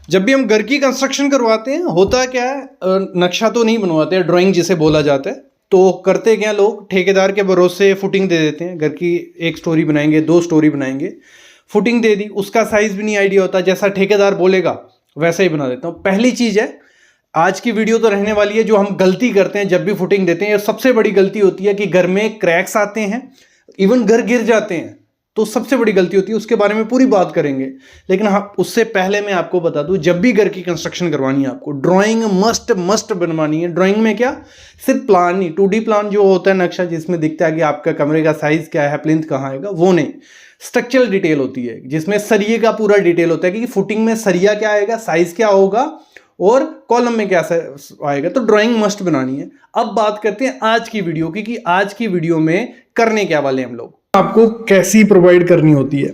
जब भी हम घर की कंस्ट्रक्शन करवाते हैं होता क्या है, नक्शा तो नहीं बनवाते हैं, ड्राइंग जिसे बोला जाता है, तो करते क्या लोग ठेकेदार के भरोसे फुटिंग दे देते हैं। घर की 1 स्टोरी बनाएंगे, 2 स्टोरी बनाएंगे, फुटिंग दे दी, उसका साइज भी नहीं आइडिया होता, जैसा ठेकेदार बोलेगा वैसा ही बना देता हूँ। पहली चीज़ है, आज की वीडियो तो रहने वाली है जो हम गलती करते हैं जब भी फुटिंग देते हैं। सबसे बड़ी गलती होती है कि घर में क्रैक्स आते हैं, इवन घर गिर जाते हैं, तो सबसे बड़ी गलती होती है। उसके बारे में पूरी बात करेंगे, लेकिन हाँ उससे पहले मैं आपको बता दूं, जब भी घर की कंस्ट्रक्शन करवानी है आपको ड्राइंग मस्ट बनवानी है। ड्राइंग में क्या, सिर्फ प्लान नहीं, 2D प्लान जो होता है नक्शा जिसमें दिखता है कि आपका कमरे का साइज क्या है, प्लिंथ कहाँ आएगा, वो नहीं। स्ट्रक्चरल डिटेल होती है जिसमें सरिये का पूरा डिटेल होता है कि फुटिंग में सरिया क्या आएगा, साइज क्या होगा और कॉलम में क्या आएगा। तो ड्राइंग मस्ट बनानी है। अब बात करते हैं आज की वीडियो की, कि आज की वीडियो में करने क्या वाले हम लोग, आपको कैसी प्रोवाइड करनी होती है।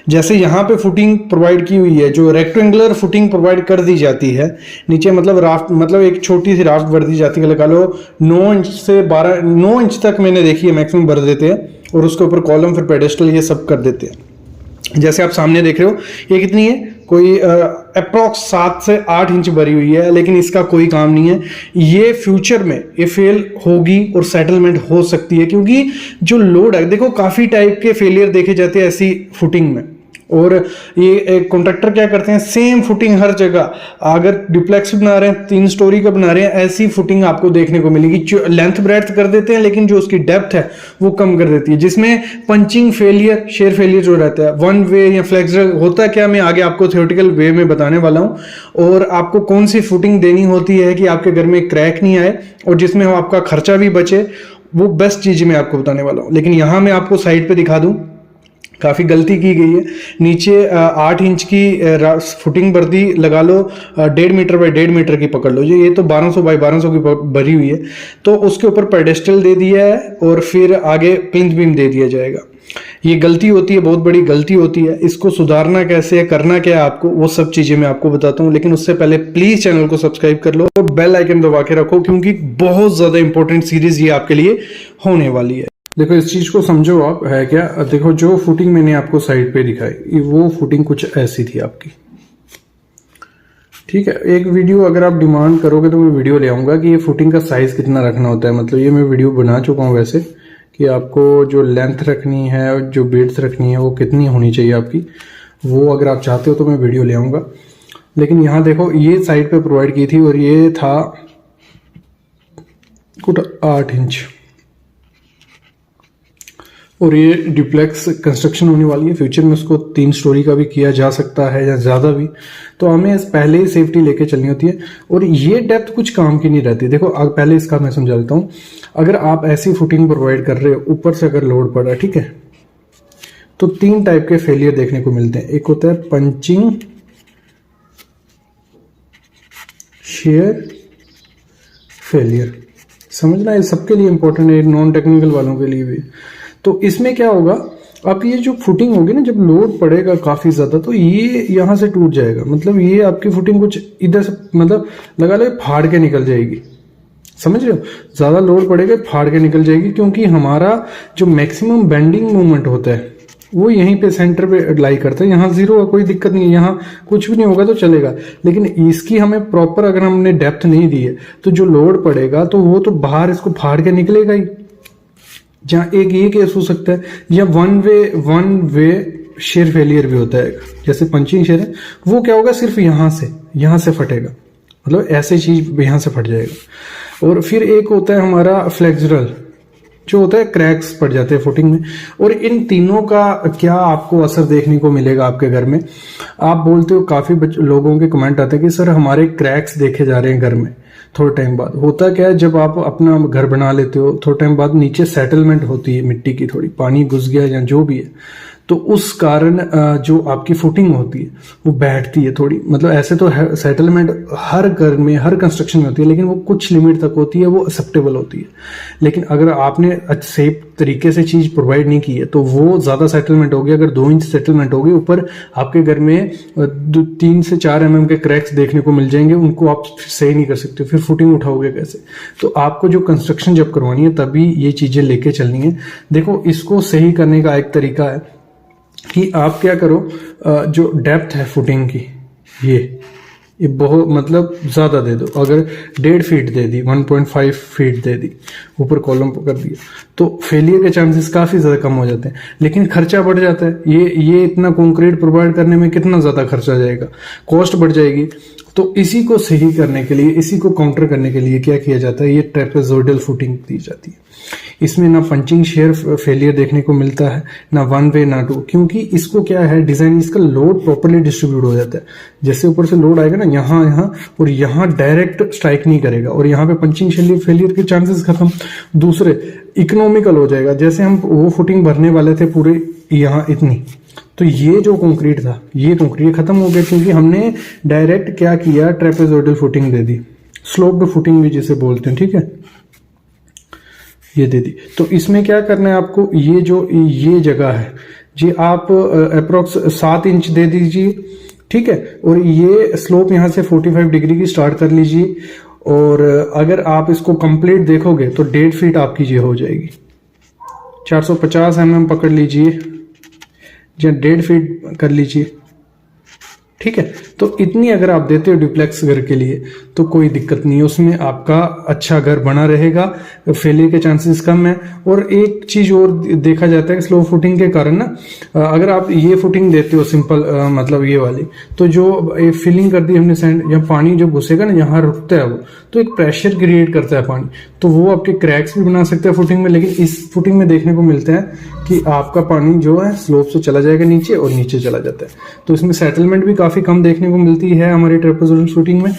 जैसे यहाँ पे फुटिंग प्रोवाइड की हुई है, जो रेक्टेंगुलर फुटिंग प्रोवाइड कर दी जाती है नीचे, मतलब राफ्ट, मतलब एक छोटी सी राफ्ट भर दी जाती है, लगा लो 9 इंच से 9 इंच तक मैंने देखी है मैक्सिमम भर देते हैं, और उसके ऊपर कॉलम, फिर पेडेस्टल, ये सब कर देते हैं। जैसे आप सामने देख रहे हो, ये कितनी है, कोई अप्रॉक्स 7 से 8 इंच भरी हुई है, लेकिन इसका कोई काम नहीं है। ये फ्यूचर में ये फेल होगी और सेटलमेंट हो सकती है, क्योंकि जो लोड है, देखो काफ़ी टाइप के फेलियर देखे जाते हैं ऐसी फुटिंग में। और ये कॉन्ट्रैक्टर क्या करते हैं, सेम फुटिंग हर जगह, अगर डुप्लेक्स बना रहे हैं, 3 स्टोरी का बना रहे हैं, ऐसी फुटिंग आपको देखने को मिलेगी। जो लेंथ ब्रेड्थ कर देते हैं, लेकिन जो उसकी डेप्थ है वो कम कर देती है, जिसमें पंचिंग फेलियर, शेयर फेलियर जो रहता है, वन वे या फ्लेक्सुरल होता है क्या, मैं आगे आपको थ्योरेटिकल वे में बताने वाला हूँ। और आपको कौन सी फुटिंग देनी होती है कि आपके घर में क्रैक नहीं आए और जिसमें आपका खर्चा भी बचे, वो बेस्ट चीज़ मैं आपको बताने वाला हूँ। लेकिन यहाँ मैं आपको साइड पर दिखा दूँ, काफ़ी गलती की गई है। नीचे 8 इंच की फुटिंग भर दी, लगा लो 1.5 मीटर बाई 1.5 मीटर की पकड़ लो, ये तो 1200 बाई 1200 की भरी हुई है। तो उसके ऊपर पेडेस्टल दे दिया है और फिर आगे प्लिंथ बीम दे दिया जाएगा। ये गलती होती है, बहुत बड़ी गलती होती है। इसको सुधारना कैसे है, करना क्या है आपको, वो सब चीज़ें मैं आपको बताता हूँ। लेकिन उससे पहले प्लीज़ चैनल को सब्सक्राइब कर लो और बेल आइकन दबा के रखो, क्योंकि बहुत ज़्यादा इंपॉर्टेंट सीरीज़ ये आपके लिए होने वाली है। देखो इस चीज को समझो आप, है क्या, देखो जो फुटिंग मैंने आपको साइड पे दिखाई, वो फुटिंग कुछ ऐसी थी आपकी, ठीक है। एक वीडियो अगर आप डिमांड करोगे तो मैं वीडियो ले आऊंगा कि ये फुटिंग का साइज कितना रखना होता है। मतलब ये मैं वीडियो बना चुका हूँ वैसे, कि आपको जो लेंथ रखनी है और जो विड्थ रखनी है वो कितनी होनी चाहिए आपकी, वो अगर आप चाहते हो तो मैं वीडियो ले आऊंगा। लेकिन यहाँ देखो ये साइड पे प्रोवाइड की थी और ये था कुछ 8 इंच, और ये डुप्लेक्स कंस्ट्रक्शन होने वाली है। फ्यूचर में उसको 3 स्टोरी का भी किया जा सकता है या ज़्यादा भी, तो हमें पहले ही सेफ्टी लेके चलनी होती है। और ये डेप्थ कुछ काम की नहीं रहती। देखो पहले इसका मैं समझा देता हूँ। अगर आप ऐसी फुटिंग प्रोवाइड कर रहे हो, ऊपर से अगर लोड पड़ रहा है, ठीक है, तो 3 टाइप के फेलियर देखने को मिलते हैं। एक होता है पंचिंग शेयर फेलियर, समझना ये सबके लिए इंपॉर्टेंट है, नॉन टेक्निकल वालों के लिए भी। तो इसमें क्या होगा, आपकी ये जो फुटिंग होगी ना, जब लोड पड़ेगा काफी ज्यादा, तो ये यहां से टूट जाएगा। मतलब ये आपकी फुटिंग कुछ इधर से, मतलब लगा लो फाड़ के निकल जाएगी, समझ रहे हो, ज्यादा लोड पड़ेगा फाड़ के निकल जाएगी। क्योंकि हमारा जो मैक्सिमम बेंडिंग मूवमेंट होता है वो यहीं पे सेंटर पे लाई करता है। यहाँ 0 कोई दिक्कत नहीं है, यहाँ कुछ भी नहीं होगा तो चलेगा। लेकिन इसकी हमें प्रॉपर अगर हमने डेप्थ नहीं दी है, तो जो लोड पड़ेगा तो वो तो बाहर इसको फाड़ के निकलेगा ही। जहाँ एक ये केस हो सकता है, या वन वे शेयर फेलियर भी होता है, जैसे पंचिंग शेयर है, वो क्या होगा, सिर्फ यहाँ से फटेगा, मतलब ऐसे चीज यहाँ से फट जाएगा। और फिर एक होता है हमारा फ्लेक्सुरल, जो होता है क्रैक्स पड़ जाते हैं फुटिंग में। और इन तीनों का क्या आपको असर देखने को मिलेगा आपके घर में। आप बोलते हो, काफी लोगों के कमेंट आते हैं कि सर हमारे क्रैक्स देखे जा रहे हैं घर में। थोड़े टाइम बाद होता क्या है, जब आप अपना घर बना लेते हो, थोड़े टाइम बाद नीचे सेटलमेंट होती है मिट्टी की, थोड़ी पानी घुस गया या जो भी है, तो उस कारण जो आपकी फुटिंग होती है वो बैठती है थोड़ी। मतलब ऐसे तो सेटलमेंट हर घर में, हर कंस्ट्रक्शन में होती है, लेकिन वो कुछ लिमिट तक होती है, वो एक्सेप्टेबल होती है। लेकिन अगर आपने सेफ तरीके से चीज प्रोवाइड नहीं की है तो वो ज्यादा सेटलमेंट होगी। अगर 2 इंच सेटलमेंट होगी, ऊपर आपके घर में 3 से 4 mm के क्रैक्स देखने को मिल जाएंगे, उनको आप सही नहीं कर सकते, फिर फुटिंग उठाओगे कैसे। तो आपको जो कंस्ट्रक्शन जब करवानी है तभी ये चीजें लेके चलनी है। देखो इसको सही करने का एक तरीका है कि आप क्या करो, जो डेप्थ है फुटिंग की, ये बहुत मतलब ज़्यादा दे दो, अगर 1.5 फीट दे दी, 1.5 फीट दे दी, ऊपर कॉलम कर दिया, तो फेलियर के चांसेस काफ़ी ज़्यादा कम हो जाते हैं। लेकिन खर्चा बढ़ जाता है, ये इतना कंक्रीट प्रोवाइड करने में कितना ज़्यादा खर्चा जाएगा, कॉस्ट बढ़ जाएगी। तो इसी को सही करने के लिए, इसी को काउंटर करने के लिए क्या किया जाता है, ये ट्रेपेजोइडल फुटिंग दी जाती है। इसमें ना पंचिंग शेयर फेलियर देखने को मिलता है, ना वन वे ना टू, क्योंकि इसको क्या है डिजाइन, इसका लोड प्रॉपर्ली डिस्ट्रीब्यूट हो जाता है। जैसे ऊपर से लोड आएगा ना यहाँ और यहाँ डायरेक्ट स्ट्राइक नहीं करेगा, और यहाँ पे पंचिंग फेलियर के चांसेस खत्म। दूसरे इकोनॉमिकल हो जाएगा, जैसे हम वो फुटिंग भरने वाले थे पूरे यहाँ इतनी, तो ये जो कंक्रीट था ये कंक्रीट खत्म हो गया, क्योंकि हमने डायरेक्ट क्या किया, ट्रेपेजोइडल फुटिंग दे दी, स्लोप्ड फुटिंग भी जिसे बोलते हैं, ठीक है, ये दे दी। तो इसमें क्या करना है आपको, ये जो ये जगह है जी, आप अप्रोक्स 7 इंच दे दीजिए, ठीक है, और ये स्लोप यहां से 45 डिग्री की स्टार्ट कर लीजिए, और अगर आप इसको कंप्लीट देखोगे तो 1.5 फीट आपकी ये हो जाएगी। 450 mm पकड़ लीजिए या 1.5 फीट कर लीजिए, ठीक है। तो इतनी अगर आप देते हो डुप्लेक्स घर के लिए तो कोई दिक्कत नहीं है, उसमें आपका अच्छा घर बना रहेगा, फेलियर के चांसेस कम है। और एक चीज और देखा जाता है कि स्लो फुटिंग के कारण ना, अगर आप ये फुटिंग देते हो सिंपल, मतलब ये वाली, तो जो फिलिंग कर दी हमने सैंड, या पानी जो घुसेगा ना यहाँ रुकता है वो, तो एक प्रेशर क्रिएट करता है पानी, तो वो आपके क्रैक्स भी बना सकता है फुटिंग में। लेकिन इस फुटिंग में देखने को मिलता है कि आपका पानी जो है स्लोप से चला जाएगा नीचे और नीचे चला जाता है, तो इसमें सेटलमेंट भी काफी कम देखने को मिलती है हमारी ट्रेपेजोइडल फुटिंग में,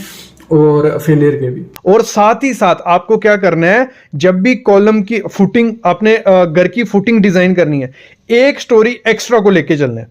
और फेलियर के भी। और साथ ही साथ आपको क्या करना है, जब भी कॉलम की फुटिंग, अपने घर की फुटिंग डिजाइन करनी है, एक स्टोरी एक्स्ट्रा को लेके चलना है।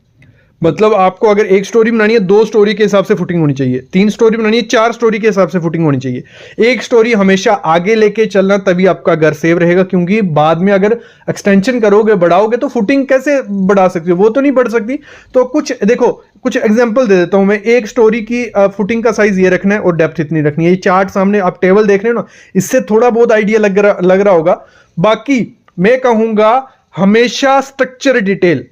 मतलब आपको अगर 1 स्टोरी बनानी है, 2 स्टोरी के हिसाब से फुटिंग होनी चाहिए, 3 स्टोरी बनानी है, 4 स्टोरी के हिसाब से फुटिंग होनी चाहिए। 1 स्टोरी हमेशा आगे लेके चलना, तभी आपका घर सेव रहेगा, क्योंकि बाद में अगर एक्सटेंशन करोगे, बढ़ाओगे, तो फुटिंग कैसे बढ़ा सकते हो, वो तो नहीं बढ़ सकती। तो कुछ देखो, कुछ एग्जांपल दे देता हूं मैं। 1 स्टोरी की फुटिंग का साइज ये रखना है और डेप्थ इतनी रखनी है। ये चार्ट सामने आप टेबल देख रहे हो ना, इससे थोड़ा बहुत आइडिया लग रहा होगा। बाकी मैं कहूंगा हमेशा स्ट्रक्चर डिटेल।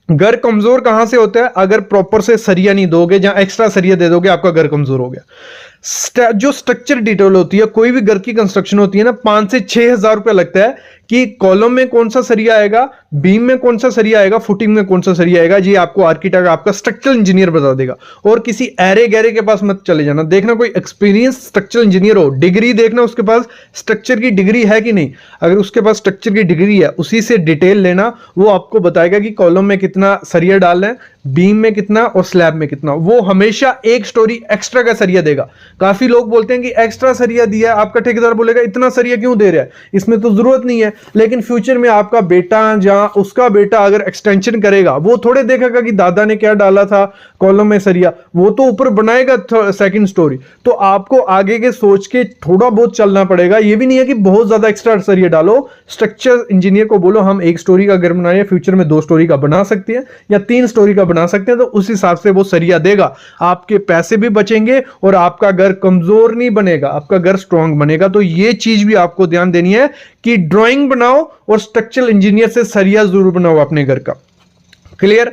घर कमजोर कहां से होता है, अगर प्रॉपर से सरिया नहीं दोगे, या एक्स्ट्रा सरिया दे दोगे, आपका घर कमजोर हो गया। जो स्ट्रक्चर डिटेल होती है, कोई भी घर की कंस्ट्रक्शन होती है ना, 5 से 6 हजार रुपया लगता है कि कॉलम में कौन सा सरिया आएगा, बीम में कौन सा सरिया आएगा, फुटिंग में कौन सा सरिया आएगा। ये आपको आर्किटेक्ट, आपका स्ट्रक्चरल इंजीनियर बता देगा। और किसी एरे गहरे के पास मत चले जाना, देखना कोई एक्सपीरियंस स्ट्रक्चरल इंजीनियर हो, डिग्री देखना उसके पास स्ट्रक्चर की डिग्री है कि नहीं। अगर उसके पास स्ट्रक्चर की डिग्री है, उसी से डिटेल लेना, वो आपको बताएगा कि कॉलम में कितना सरिया डालना है, बीम में कितना और स्लैब में कितना। वो हमेशा 1 स्टोरी एक्स्ट्रा का सरिया देगा। काफी लोग बोलते हैं कि एक्स्ट्रा सरिया दिया, आपका ठेकेदार बोलेगा इतना सरिया क्यों दे रहा है, इसमें तो जरूरत नहीं है। लेकिन फ्यूचर में आपका बेटा या उसका बेटा अगर एक्सटेंशन करेगा, वो थोड़े देखेगा कि दादा ने क्या डाला था कॉलम में सरिया, वो तो ऊपर बनाएगा 2nd स्टोरी। तो आपको आगे के सोच के थोड़ा बहुत चलना पड़ेगा। ये भी नहीं है कि बहुत ज्यादा एक्स्ट्रा सरिया डालो। स्ट्रक्चर इंजीनियर को बोलो हम 1 स्टोरी का घर बना रहे हैं, फ्यूचर में 2 स्टोरी का बना सकते हैं या 3 स्टोरी का बना सकते हैं, तो उस हिसाब से वो सरिया देगा। आपके पैसे भी बचेंगे और आपका घर कमजोर नहीं बनेगा, आपका घर स्ट्रांग बनेगा। तो ये चीज भी आपको ध्यान देनी है कि ड्राइंग बनाओ और स्ट्रक्चरल इंजीनियर से सरिया जरूर बनाओ अपने घर का। क्लियर।